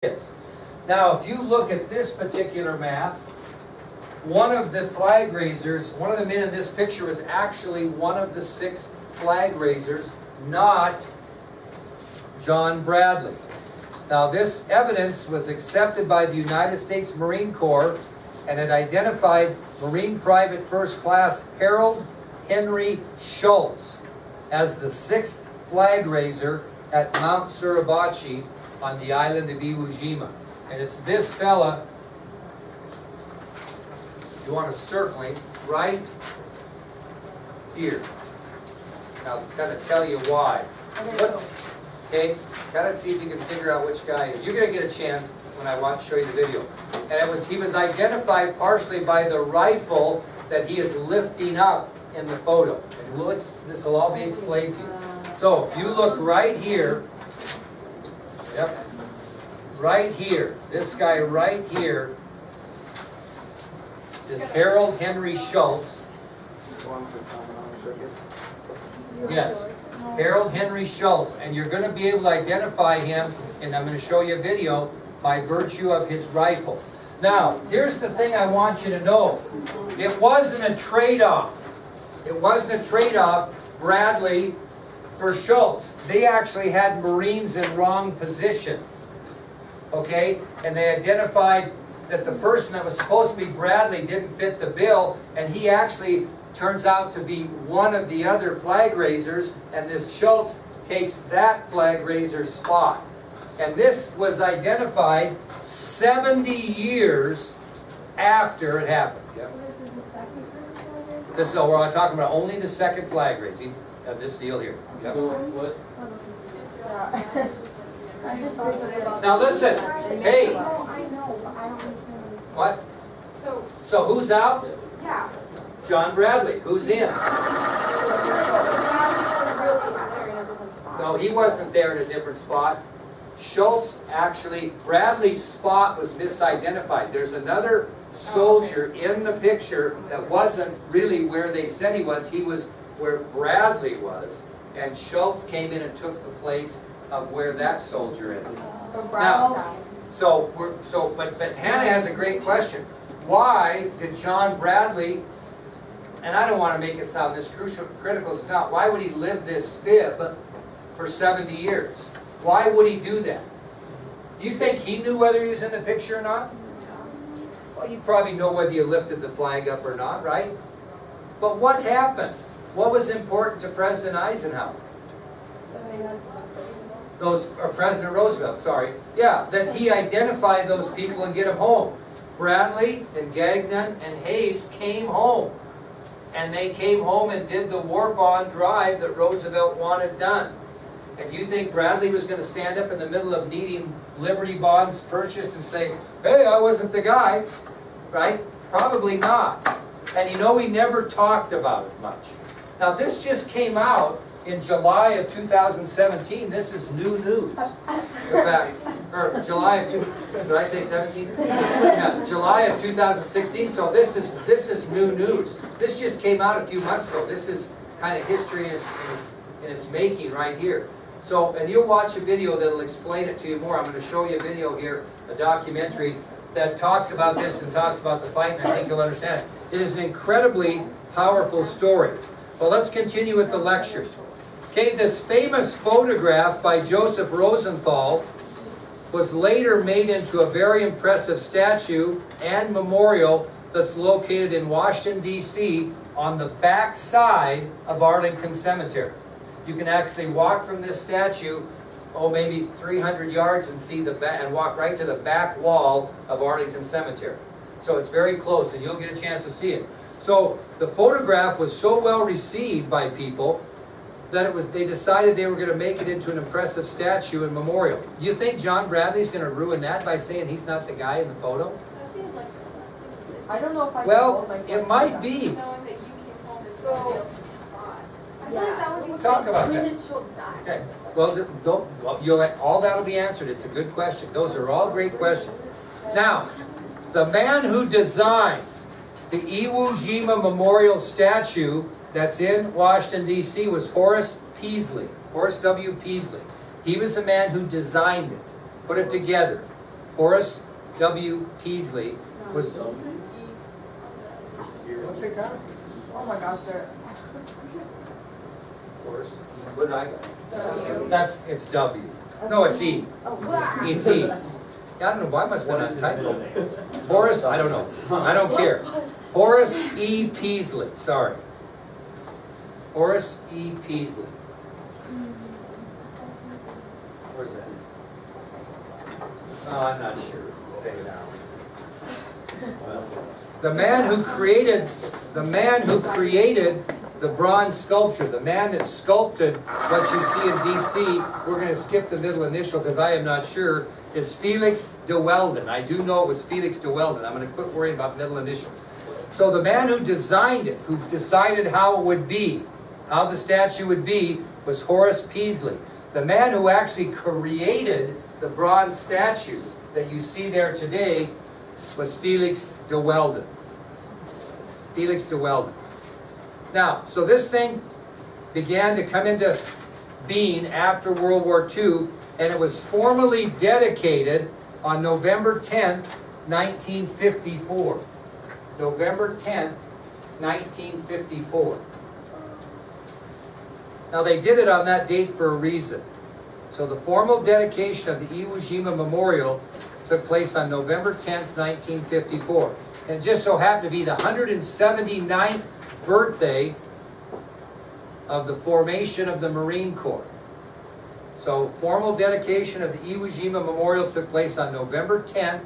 is. Now, if you look at this particular map, one of the flag raisers, one of the men in this picture was actually one of the 6 flag raisers, not John Bradley. Now, this evidence was accepted by the United States Marine Corps, and it identified Marine Private First Class Harold Henry Schultz as the 6th flag raiser at Mount Suribachi on the island of Iwo Jima. And it's this fella, you want to circle him right here. Now, I'll kind of tell you why. Okay, kind of see if you can figure out which guy it is. You're going to get a chance when I show you the video. And he was identified partially by the rifle that he is lifting up in the photo. And this will all be explained to you. So, if you look right here, yep, right here, this guy right here is Harold Henry Schultz. Yes, Harold Henry Schultz, and you're going to be able to identify him, and I'm going to show you a video, by virtue of his rifle. Now, here's the thing I want you to know. It wasn't a trade-off. It wasn't a trade-off, Bradley for Schultz. They actually had Marines in wrong positions. Okay? And they identified that the person that was supposed to be Bradley didn't fit the bill, and he actually turns out to be one of the other flag raisers, and this Schultz takes that flag raiser's spot. And this was identified 70 years after it happened. Yep. This is, we're talking about only the 2nd flag raising of this deal here. Yep. Now listen, hey. What? So who's out? Yeah. John Bradley. Who's in? No, he wasn't there in a different spot. Schultz actually, Bradley's spot was misidentified. There's another soldier in the picture that wasn't really where they said he was. He was where Bradley was. And Schultz came in and took the place of where that soldier is. But Hannah has a great question. Why did John Bradley, and I don't want to make it sound this critical, it's not, why would he live this fib for 70 years? Why would he do that? Do you think he knew whether he was in the picture or not? Well, you probably know whether you lifted the flag up or not, right? But what happened? What was important to President Eisenhower? President Roosevelt, sorry. Yeah, that he identified those people and get them home. Bradley and Gagnon and Hayes came home. And they came home and did the war bond drive that Roosevelt wanted done. And you think Bradley was going to stand up in the middle of needing Liberty bonds purchased and say, hey, I wasn't the guy, right? Probably not. And you know, he never talked about it much. Now, this just came out in July of 2017. This is new news. In fact, or July of, did I say 17? Yeah, July of 2016. So this is new news. This just came out a few months ago. This is kind of history in its making right here. So, and you'll watch a video that'll explain it to you more. I'm going to show you a video here, a documentary that talks about this and talks about the fight, and I think you'll understand it. It is an incredibly powerful story. Well, let's continue with the lecture. Okay, this famous photograph by Joseph Rosenthal was later made into a very impressive statue and memorial that's located in Washington, D.C. on the back side of Arlington Cemetery. You can actually walk from this statue, maybe 300 yards and see the back, and walk right to the back wall of Arlington Cemetery. So it's very close, and you'll get a chance to see it. So the photograph was so well received by people that they decided they were going to make it into an impressive statue and memorial. Do you think John Bradley's going to ruin that by saying he's not the guy in the photo? I don't know if I Well, it might be. Talk about that. Okay. Well, all that'll be answered. It's a good question. Those are all great questions. Now, the man who designed the Iwo Jima Memorial statue that's in Washington, D.C. was Horace Peasley. Horace W. Peasley. He was the man who designed it, put it together. Horace W. Peaslee was, What's it got? Oh my gosh, there. Horace, what did I W. got? It's W. No, it's E. Oh, wow. It's E. I don't know, why must have been on typo. Horace, I don't know. I don't care. Horace E. Peaslee, sorry. Horace E. Peaslee. Where's that? Oh, I'm not sure. Take it out. The man who created the bronze sculpture, the man that sculpted what you see in DC, we're going to skip the middle initial because I am not sure, is Felix de Weldon. I do know it was Felix de Weldon. I'm going to quit worrying about middle initials. So the man who designed it, who decided how it would be, how the statue would be, was Horace Peaslee. The man who actually created the bronze statue that you see there today was Felix de Weldon. Felix de Weldon. Now, so this thing began to come into being after World War II, and it was formally dedicated on November 10th, 1954. November 10th, 1954. Now they did it on that date for a reason. So the formal dedication of the Iwo Jima Memorial took place on November 10th, 1954. And it just so happened to be the 179th birthday of the formation of the Marine Corps. So formal dedication of the Iwo Jima Memorial took place on November 10th,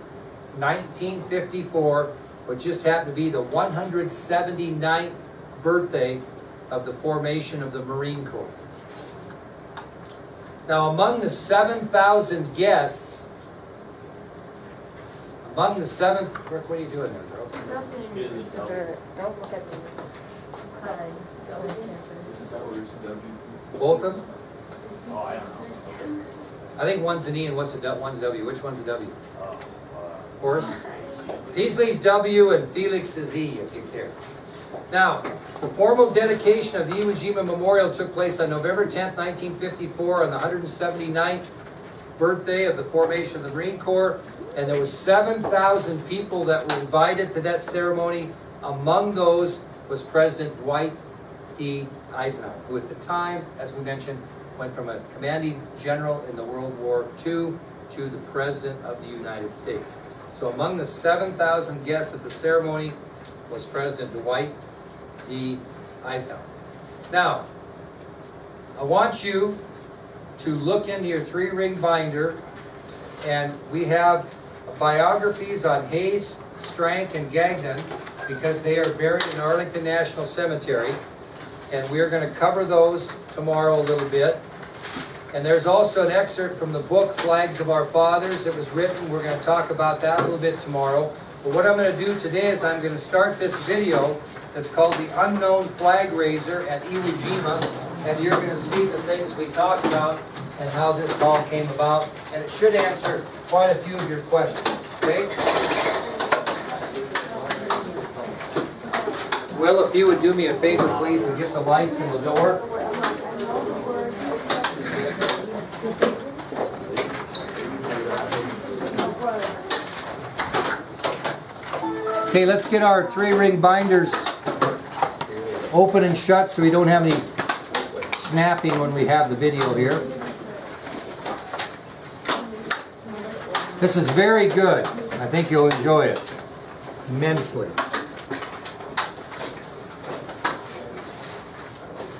1954, which just happened to be the 179th birthday of the formation of the Marine Corps. Now among the 7,000 guests, Rick, what are you doing there, girl? Nothing, just dirt. Don't look at me. Hi. Both of them? I think one's an E and one's a W. Which one's a W? Horace? Peaslee's W and Felix is E, if you care. Now, the formal dedication of the Iwo Jima Memorial took place on November 10th, 1954, on the 179th birthday of the formation of the Marine Corps, and there was 7,000 people that were invited to that ceremony. Among those was President Dwight D. Eisenhower, who at the time, as we mentioned, went from a commanding general in the World War II to the President of the United States. So among the 7,000 guests at the ceremony was President Dwight D. Eisenhower. Now, I want you to look into your 3-ring binder, and we have biographies on Hayes, Strank, and Gagnon because they are buried in Arlington National Cemetery, and we're going to cover those tomorrow a little bit. And there's also an excerpt from the book Flags of Our Fathers that was written. We're going to talk about that a little bit tomorrow. But what I'm going to do today is I'm going to start this video that's called The Unknown Flag Raiser at Iwo Jima, and you're going to see the things we talked about and how this all came about, and it should answer quite a few of your questions, okay? Will, if you would do me a favor, please, and get the lights in the door. Okay, let's get our 3-ring binders open and shut so we don't have any snapping when we have the video here. This is very good. I think you'll enjoy it immensely.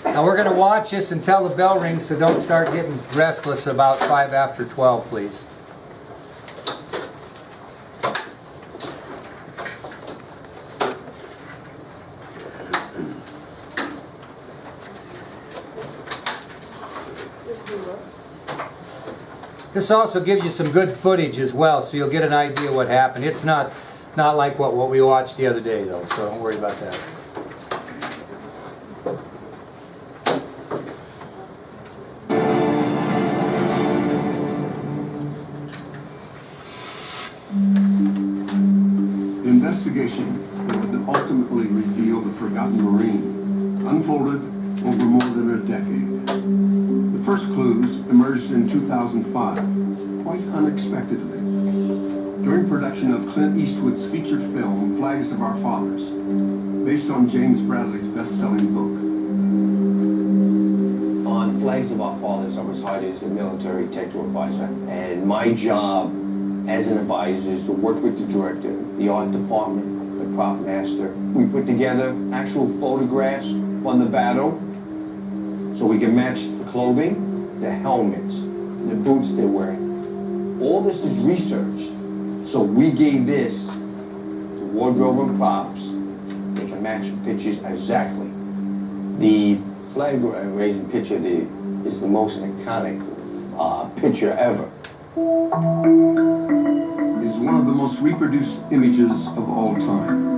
Now we're going to watch this until the bell rings, so don't start getting restless about 5 after 12, please. This also gives you some good footage as well, so you'll get an idea what happened. It's not like what we watched the other day, though, so don't worry about that. The investigation that would ultimately reveal the forgotten Marine unfolded over more than a decade. The first clues emerged in 2005, quite unexpectedly. reproduction of Clint Eastwood's feature film, Flags of Our Fathers, based on James Bradley's best-selling book. On Flags of Our Fathers, I was hired as a military technical advisor, and my job as an advisor is to work with the director, the art department, the prop master. We put together actual photographs from the battle so we can match the clothing, the helmets, the boots they're wearing. All this is researched. So we gave this to wardrobe and props. They can match the pictures exactly. The flag raising picture is the most iconic picture ever. Is one of the most reproduced images of all time.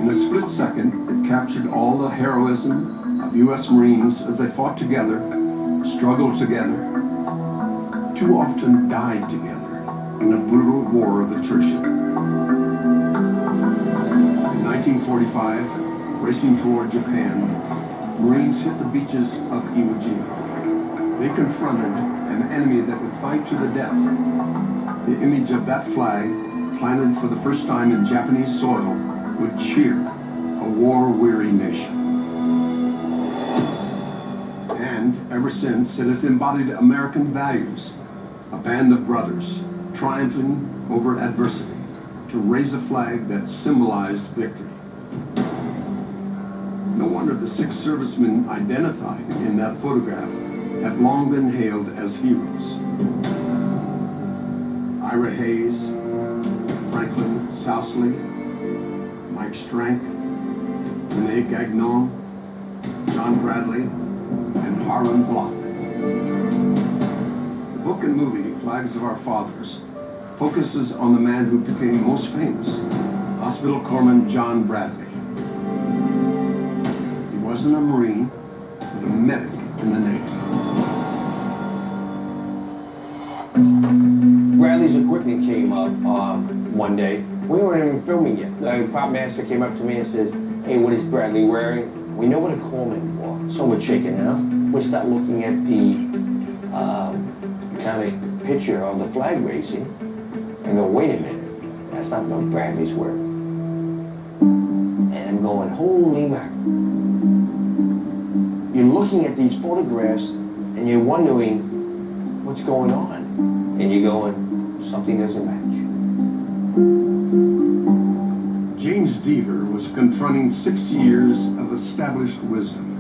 In a split second, it captured all the heroism of U.S. Marines as they fought together, struggled together, too often died together in a brutal war of attrition. In 1945, racing toward Japan, Marines hit the beaches of Iwo Jima. They confronted an enemy that would fight to the death. The image of that flag, planted for the first time in Japanese soil, would cheer a war-weary nation. And ever since, it has embodied American values, a band of brothers triumphing over adversity to raise a flag that symbolized victory. No wonder the 6 servicemen identified in that photograph have long been hailed as heroes. Ira Hayes, Franklin Sousley, Mike Strank, Rene Gagnon, John Bradley, and Harlan Block. The book and movie, Flags of Our Fathers, focuses on the man who became most famous, Hospital Corpsman John Bradley. He wasn't a Marine, but a medic in the Navy. Bradley's equipment came up one day. We weren't even filming yet. The prop master came up to me and says, "Hey, what is Bradley wearing?" We know what a Coleman wore. So we're checking it out. We start looking at the iconic picture of the flag raising and go, wait a minute, that's not what Bradley's wearing. And I'm going, holy mackerel. You're looking at these photographs and you're wondering what's going on. And you're going, something doesn't match. James Deaver was confronting 6 years of established wisdom.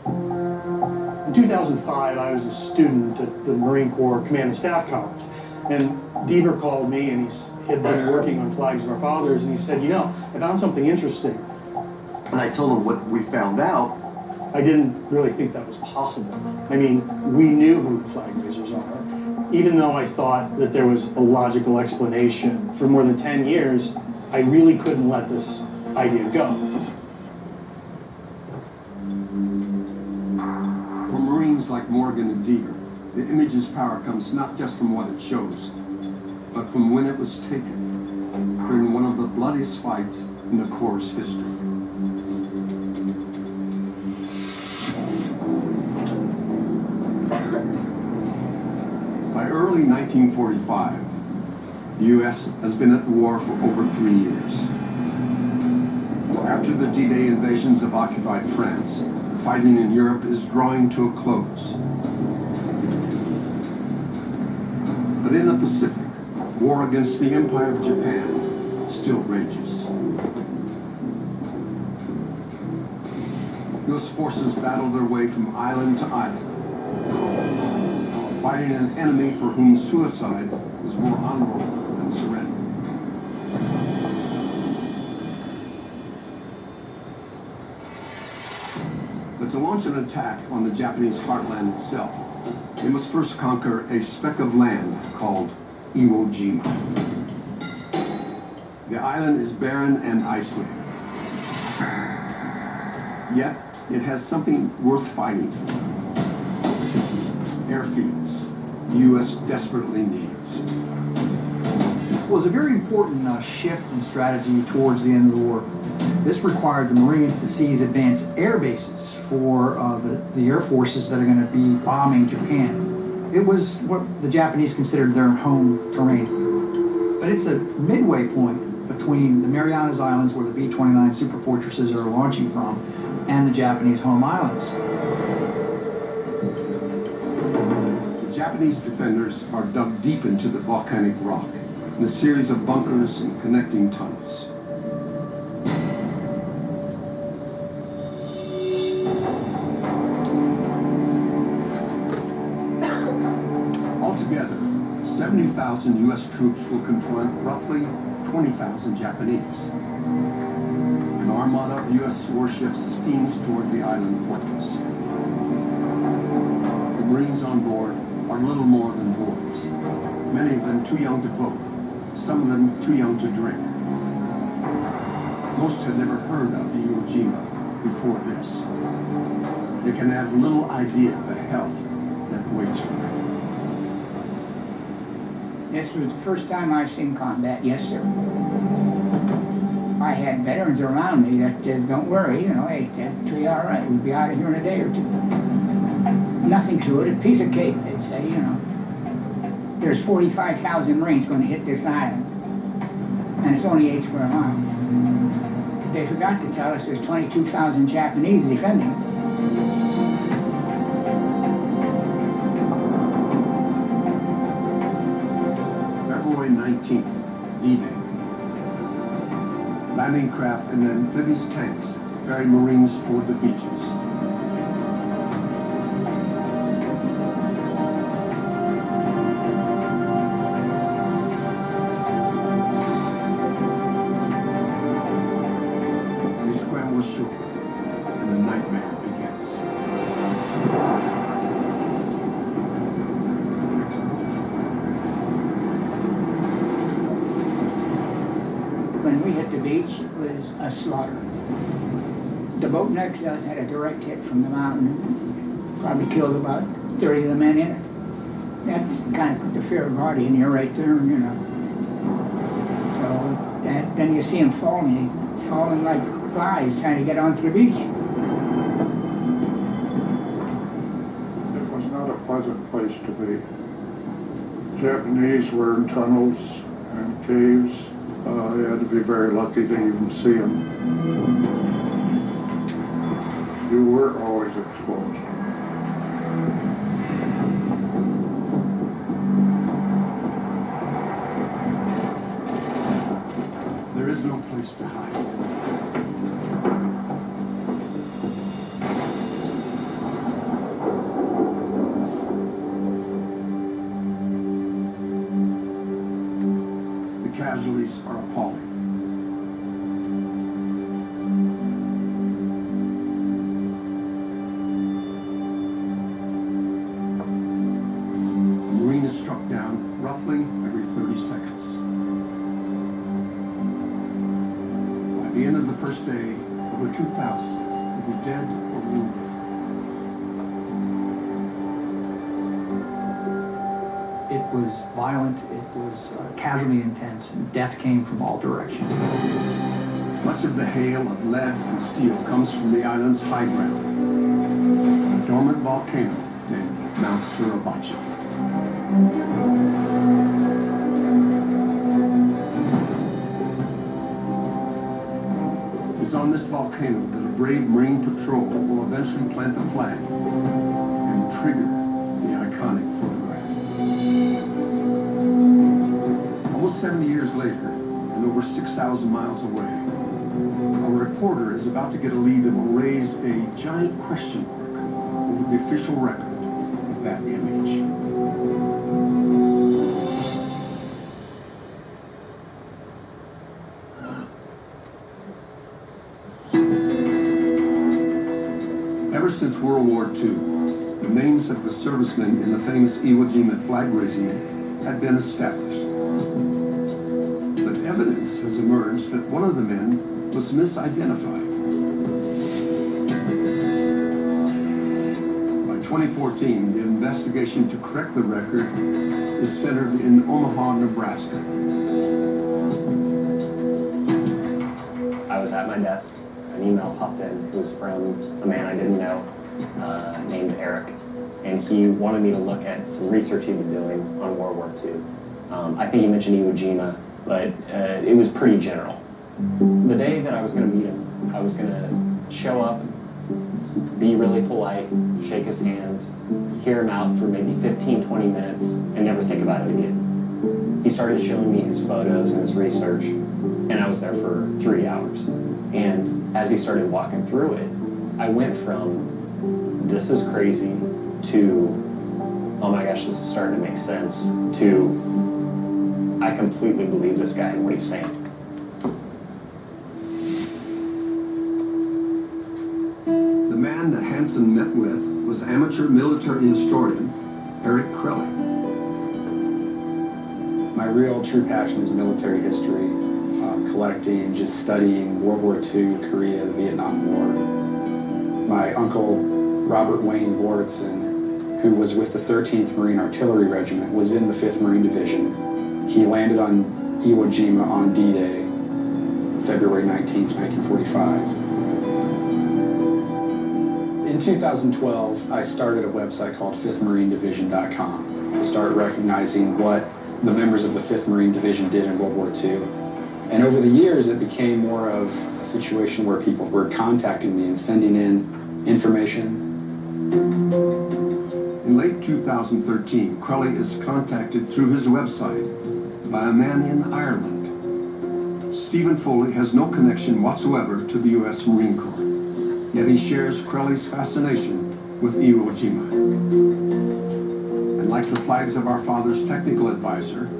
In 2005, I was a student at the Marine Corps Command and Staff College. And Deaver called me, and he had been working on Flags of Our Fathers, and he said, you know, I found something interesting. And I told him what we found out. I didn't really think that was possible. I mean, we knew who the flag raisers are. Even though I thought that there was a logical explanation, for more than 10 years, I really couldn't let this idea go. For Marines like Morgan and Deaver, the image's power comes not just from what it shows, but from when it was taken during one of the bloodiest fights in the Corps' history. By early 1945, the U.S. has been at war for over 3 years. After the D-Day invasions of occupied France, fighting in Europe is drawing to a close. But in the Pacific, war against the Empire of Japan still rages. U.S. forces battle their way from island to island, fighting an enemy for whom suicide was more honorable than surrender. But to launch an attack on the Japanese heartland itself, they must first conquer a speck of land called Iwo Jima. The island is barren and isolated. Yet, it has something worth fighting for. Airfields the U.S. desperately needs. It was a very important shift in strategy towards the end of the war. This required the Marines to seize advanced air bases for the air forces that are going to be bombing Japan. It was what the Japanese considered their home terrain. But but it's a midway point between the Marianas Islands, where the B-29 superfortresses are launching from, and the Japanese home islands. The Japanese defenders are dug deep into the volcanic rock in a series of bunkers and connecting tunnels. Altogether, 70,000 U.S. troops will confront roughly 20,000 Japanese. An armada of U.S. warships steams toward the island fortress. The Marines on board are little more than boys, many of them too young to vote, some of them too young to drink. Most had never heard of Iwo Jima before this. They can have little idea of the hell that waits for them. This was the first time I've seen combat, yes, sir. I had veterans around me that said, don't worry, you know, hey, that'll be all right. We'll be out of here in a day or two. Nothing to it, a piece of cake, they'd say, you know. There's 45,000 Marines going to hit this island, and it's only 8 square miles. They forgot to tell us there's 22,000 Japanese defending. February 19th, D-Day. Landing craft and amphibious tanks ferry Marines toward the beaches. They scramble ashore, and the nightmare begins. When we hit the beach, it was a slaughter. The boat next to us had a direct hit from the mountain. Probably killed about 30 of the men in it. That's kind of put the fear of God in you right there, you know. So then you see them falling like flies trying to get onto the beach. It was not a pleasant place to be. Japanese were in tunnels and caves. You had to be very lucky to even see them. You were always exposed. There is no place to hide. The casualties are appalling. A Marine is struck down roughly every 30 seconds. By the end of the first day, over 2,000 will be dead or wounded. It was violent, it was casualty intense, and death came from all directions. Much of the hail of lead and steel comes from the island's high ground, a dormant volcano named Mount Suribachi. It's on this volcano that a brave Marine patrol will eventually plant the flag and trigger the iconic photograph. Almost 70 years later, and over 6,000 miles away, a reporter is about to get a lead that will raise a giant question mark over the official record of that image. Ever since World War II, the names of the servicemen in the famous Iwo Jima flag raising had been established. But evidence has emerged that one of the men was misidentified. By 2014, the investigation to correct the record is centered in Omaha, Nebraska. I was at my desk. An email popped in. It was from a man I didn't know named Eric. And he wanted me to look at some research he'd been doing on World War II. I think he mentioned Iwo Jima but it was pretty general. The day that I was going to meet him, I was going to show up, be really polite, shake his hand, hear him out for maybe 15, 20 minutes, and never think about it again. He started showing me his photos and his research, and I was there for 3 hours. And as he started walking through it, I went from, this is crazy, to, oh my gosh, this is starting to make sense, to, I completely believe this guy and what he's saying. The man that Hansen met with was amateur military historian Eric Crelly. My real true passion is military history, collecting, just studying World War II, Korea, the Vietnam War. My uncle, Robert Wayne Boritson, who was with the 13th Marine Artillery Regiment, was in the 5th Marine Division. He landed on Iwo Jima on D-Day, February 19th, 1945. In 2012, I started a website called 5thMarineDivision.com to start recognizing what the members of the 5th Marine Division did in World War II. And over the years, it became more of a situation where people were contacting me and sending in information. In late 2013, Crelly is contacted through his website by a man in Ireland. Stephen Foley has no connection whatsoever to the U.S. Marine Corps, yet he shares Crelly's fascination with Iwo Jima. And like the flags of our father's technical advisor,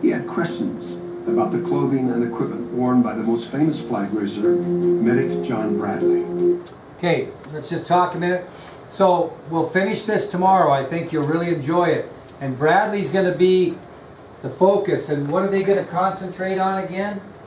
he had questions about the clothing and equipment worn by the most famous flag raiser, Medic John Bradley. Okay, let's just talk a minute. So we'll finish this tomorrow. I think you'll really enjoy it. And Bradley's going to be the focus. And what are they going to concentrate on again?